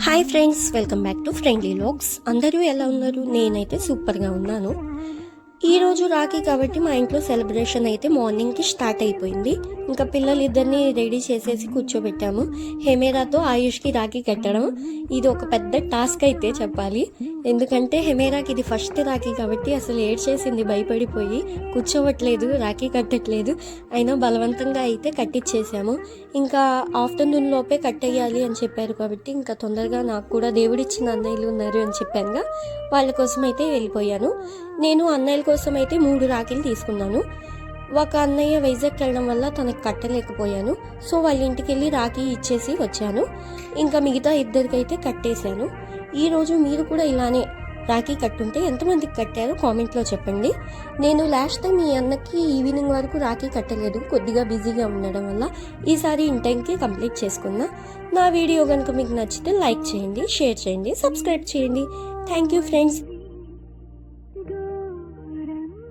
Hi friends, welcome back to friendly vlogs. అందరూ ఎలా ఉన్నారు? నేనైతే సూపర్గా ఉన్నాను. ఈరోజు రాఖీ కాబట్టి మా ఇంట్లో సెలబ్రేషన్ అయితే మార్నింగ్కి స్టార్ట్ అయిపోయింది. ఇంకా పిల్లలు ఇద్దరిని రెడీ చేసేసి కూర్చోబెట్టాము. హెమేరాతో ఆయుష్కి రాఖీ కట్టడం ఇది ఒక పెద్ద టాస్క్ అయితే చెప్పాలి. ఎందుకంటే హెమేరాకి ఇది ఫస్ట్ రాఖీ కాబట్టి అసలు ఏడ్చేసింది, భయపడిపోయి కూర్చోవట్లేదు, రాఖీ కట్టట్లేదు. అయినా బలవంతంగా అయితే కట్టించేసాము. ఇంకా ఆఫ్టర్నూన్ లోపే కట్టేయాలి అని చెప్పారు కాబట్టి ఇంకా తొందరగా నాకు కూడా దేవుడిచ్చిన అన్నయ్యలు ఉన్నారు అని చెప్పానుగా, వాళ్ళ కోసం అయితే వెళ్ళిపోయాను. నేను అన్నయ్యల కోసం అయితే 3 రాఖీలు తీసుకున్నాను. ఒక అన్నయ్య వైజాగ్ వెళ్ళడం వల్ల తనకు కట్టలేకపోయాను. సో వాళ్ళ ఇంటికి వెళ్ళి రాఖీ ఇచ్చేసి వచ్చాను. ఇంకా మిగతా ఇద్దరికైతే కట్టేశాను. ఈరోజు మీరు కూడా ఇలానే రాఖీ కట్టుంటే ఎంతమందికి కట్టారో కామెంట్లో చెప్పండి. నేను లాస్ట్ టైం ఈ అన్నకి ఈవినింగ్ వరకు రాఖీ కట్టలేదు, కొద్దిగా బిజీగా ఉండడం వల్ల. ఈసారి ఇన్ టైంకి కంప్లీట్ చేసుకున్నా. నా వీడియో కనుక మీకు నచ్చితే లైక్ చేయండి, షేర్ చేయండి, సబ్స్క్రైబ్ చేయండి. Thank you friends.